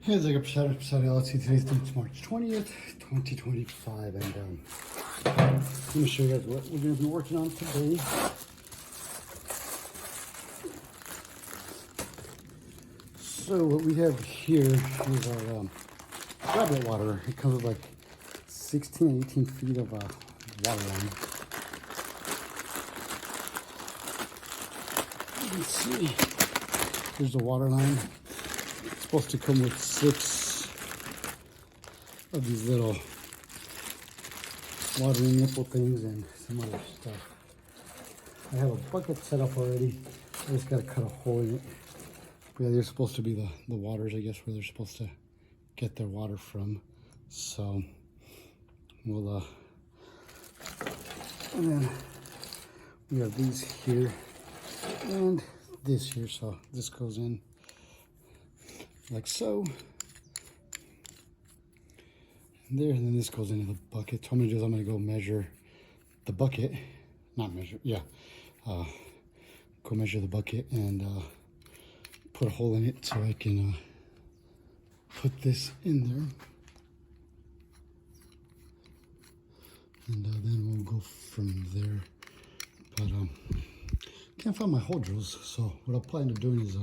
Hey, Zach Psari. Let's see, today's date, it's March 20th, 2025, and let me show you guys what we're going to be working on today. So what we have here is our rabbit water. It comes with like 16 and 18 feet of water line. You can see here's the water line. It's supposed to come with 6 of these little watering nipple things and some other stuff. I have a bucket set up already. I just got to cut a hole in it. But yeah, they're supposed to be the waters, I guess, where they're supposed to get their water from. So we'll and then we have these here and this here. So this goes in like so. And there, and then this goes into the bucket. So what I'm gonna do is I'm gonna go measure the bucket, not measure, yeah. Go measure the bucket and put a hole in it so I can put this in there. And then we'll go from there. But can't find my hole drills, so what I'll plan on doing is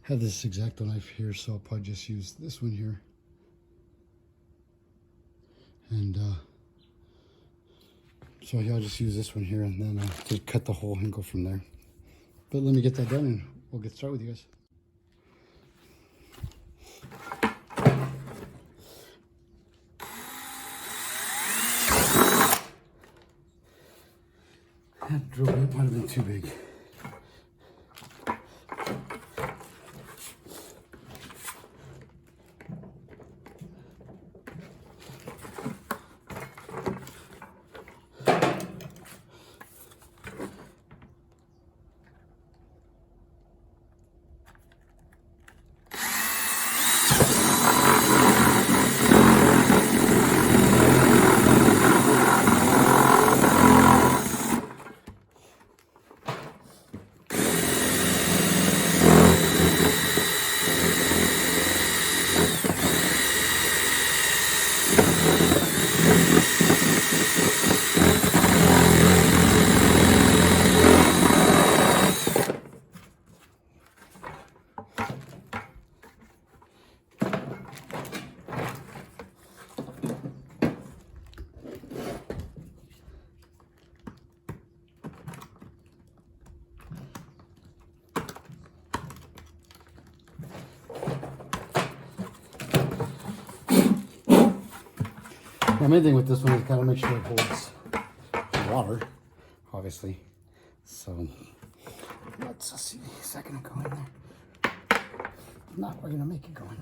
have this X-Acto knife here, so I'll probably just use this one here. And so yeah, I'll just use this one here and then just cut the hole and go from there. But let me get that done and we'll get started with you guys. That drill bit might have been too big. The main thing with this one is gotta make sure it holds water, obviously. So let's see, is that gonna go in there? If not, we're gonna make it go in.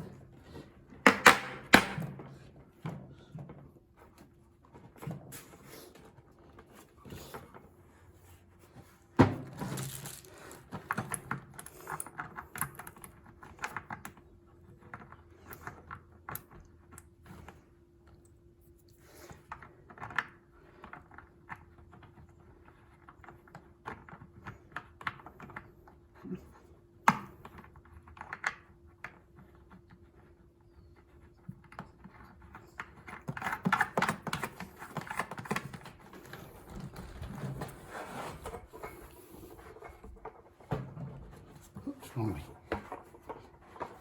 Wrong way.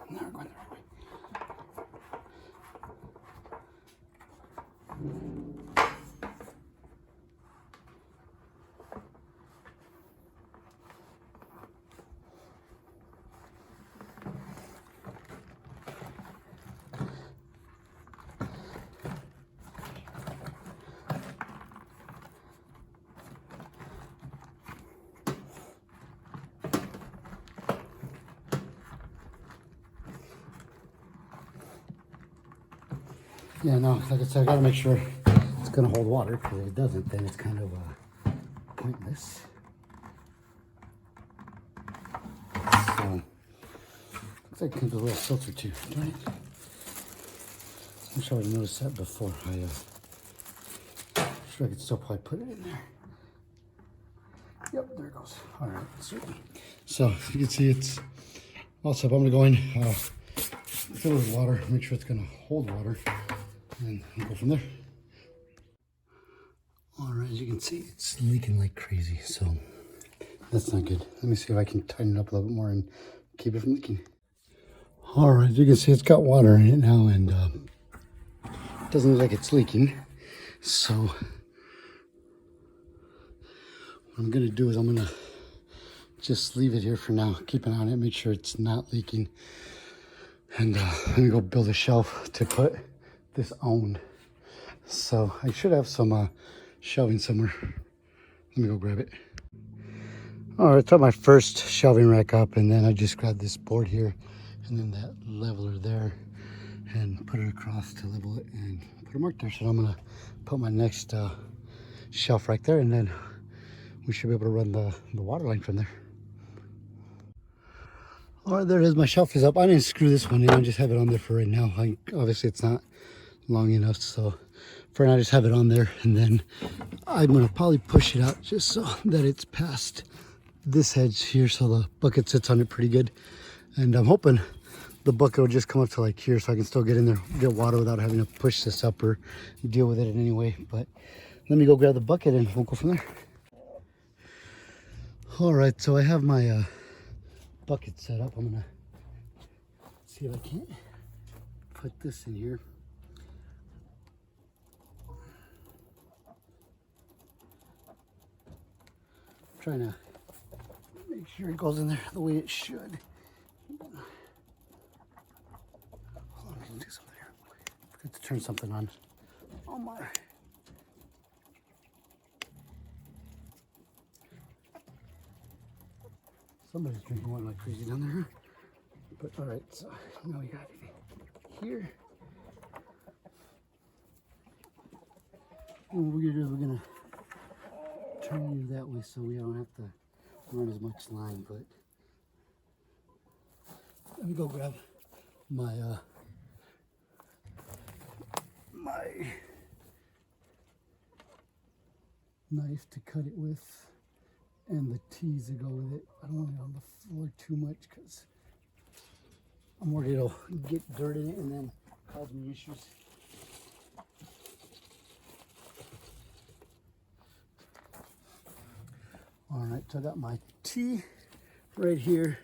No, we're going the right way. Yeah, no, like I said, I gotta make sure it's gonna hold water, because if it doesn't, then it's kind of pointless. So, looks like it comes with a little filter too, right? I'm sure I noticed that before. Sure I could still probably put it in there. Yep, there it goes. All right, sweet. So you can see it's all set up. I'm gonna go in, fill it with water, make sure it's gonna hold water, and we'll go from there. All right, as you can see, it's leaking like crazy, so that's not good. Let me see if I can tighten it up a little bit more and keep it from leaking. All right, as you can see, it's got water in it now, and it doesn't look like it's leaking. So what I'm gonna do is I'm gonna just leave it here for now, keep an eye on it, make sure it's not leaking. And let me go build a shelf to put this on. So I should have some shelving somewhere. Let me go grab it. All right, I put my first shelving rack up, and then I just grabbed this board here and then that leveler there and put it across to level it and put a mark there. So I'm gonna put my next shelf right there, and then we should be able to run the water line from there. All right, there it is. My shelf is up. I didn't screw this one in. I just have it on there for right now. Obviously, it's not long enough, so for now, I just have it on there, and then I'm gonna probably push it out just so that it's past this edge here, so the bucket sits on it pretty good. And I'm hoping the bucket will just come up to like here, so I can still get in there, get water without having to push this up or deal with it in any way. But let me go grab the bucket and we'll go from there. All right, so I have my bucket set up. I'm gonna see if I can't put this in here. I'm trying to make sure it goes in there the way it should. Hold on, I'm gonna do something here. I forgot to turn something on. Oh my. Somebody's drinking water like crazy down there. But all right, so now we got it here. And what we're gonna do is we're gonna turn you that way so we don't have to run as much line. But let me go grab my my knife to cut it with, and the teas to go with it. I don't want it on the floor too much because I'm worried it'll get dirt in it and then cause me issues. All right, so I got my tea right here.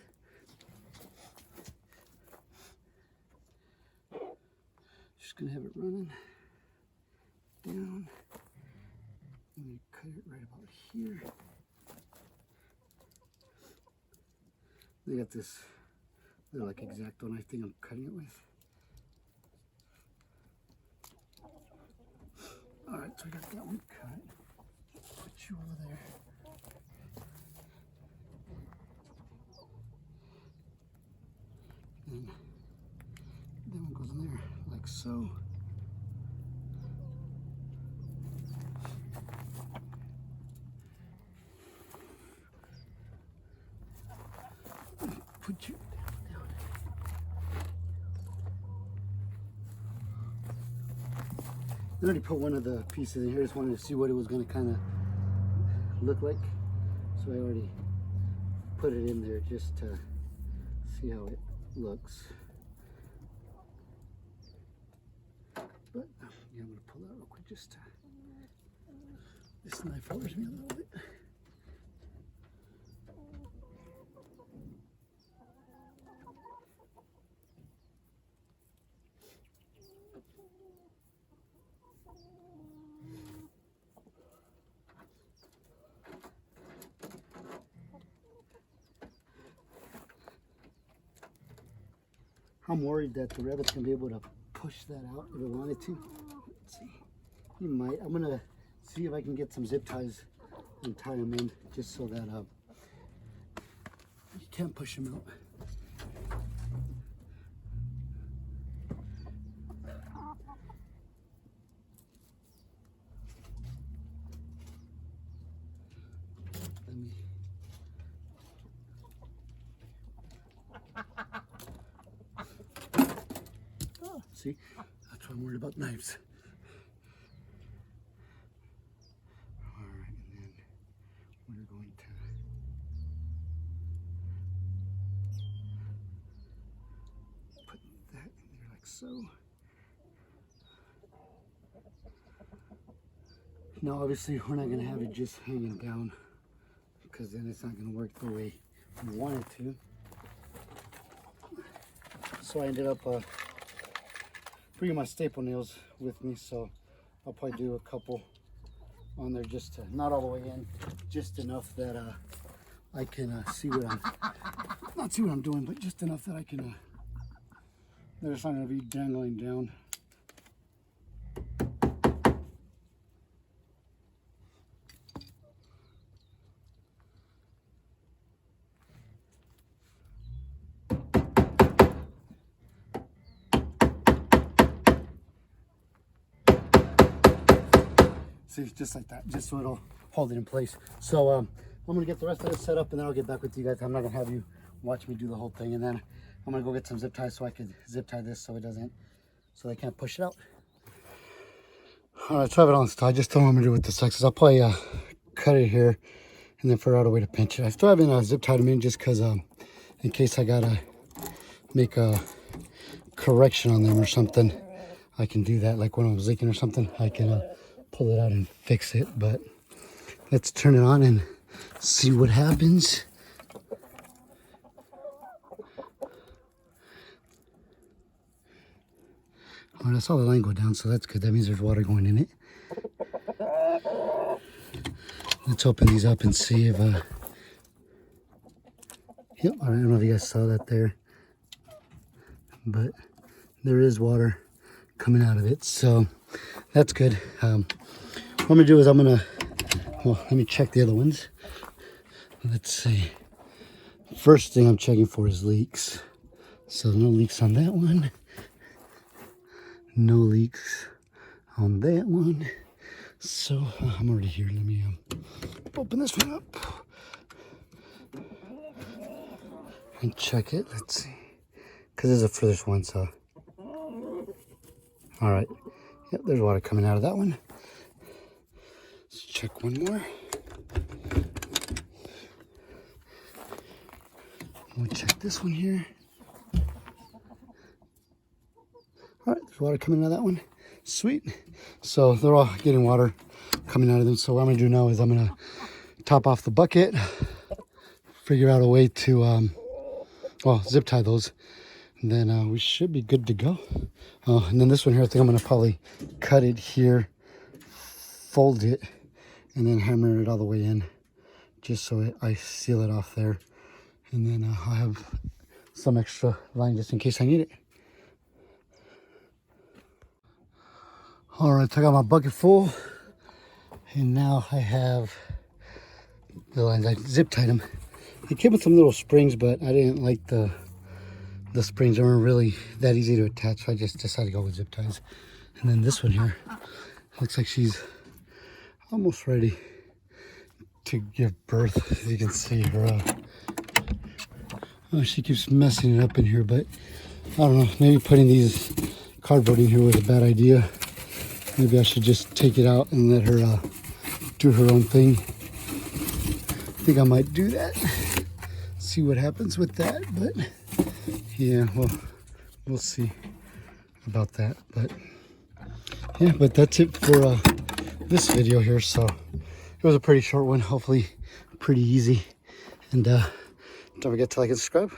Just gonna have it running down. Let me cut it right about here. I got this little like X-Acto knife thing I'm cutting it with. All right, so I got that one cut. Put you over there. And that one goes in there like so. Put you down. I already put one of the pieces in here. Just wanted to see what it was going to kind of look like. So I already put it in there just to see how it looks. But yeah, I'm going to pull that real quick just to, this knife hurts me a little bit. I'm worried that the rabbit's gonna be able to push that out if it wanted to. Let's see. He might. I'm gonna see if I can get some zip ties and tie them in just so that you can't push them out. Let me. Oh, see, that's why I'm worried about knives. All right, and then we're going to put that in like so. Now obviously we're not going to have it just hanging down, because then it's not going to work the way we want it to. So I ended up bringing my staple nails with me, so I'll probably do a couple on there, just to, not all the way in, just enough that I can see what I'm, not see what I'm doing, but just enough that I can, that it's not going to be dangling down. See, just like that, just so it'll hold it in place. So I'm gonna get the rest of this set up, and then I'll get back with you guys. I'm not gonna have you watch me do the whole thing, and then I'm gonna go get some zip ties so I can zip tie this so it doesn't, so they can't push it out. All right, so I have it on this tie. I just don't know what I'm gonna do with this Texas. I'll probably cut it here and then figure out a way to pinch it. I still haven't zip tied them in, just because in case I gotta make a correction on them or something, I can do that. Like when I was leaking or something, I can pull it out and fix it. But let's turn it on and see what happens. Alright, I saw the line go down, so that's good. That means there's water going in it. Let's open these up and see if yep, I don't know if you guys saw that there, but there is water coming out of it, so that's good. What I'm gonna do is well, let me check the other ones. Let's see. First thing I'm checking for is leaks. So no leaks on that one. No leaks on that one. So I'm already here. Let me open this one up and check it. Let's see. Because this is the furthest one, so. All right. Yep, there's water coming out of that one. Let's check one more. We'll check this one here. All right, there's water coming out of that one. Sweet. So they're all getting water coming out of them. So what I'm gonna do now is I'm gonna top off the bucket, figure out a way to, well, zip tie those. And then we should be good to go. And then this one here, I think I'm gonna probably cut it here, fold it, and then hammer it all the way in, just so I seal it off there. And then I'll have some extra line just in case I need it. All right, so I got my bucket full, and now I have the lines. I zip tied them. They came with some little springs, but I didn't like the springs. They weren't really that easy to attach, so I just decided to go with zip ties. And then this one here, looks like she's almost ready to give birth. As you can see her, oh, she keeps messing it up in here, but I don't know, maybe putting these cardboard in here was a bad idea. Maybe I should just take it out and let her do her own thing. I think I might do that. See what happens with that, but yeah, well, we'll see about that. But yeah, but that's it for this video here. So it was a pretty short one, hopefully pretty easy. And don't forget to like and subscribe.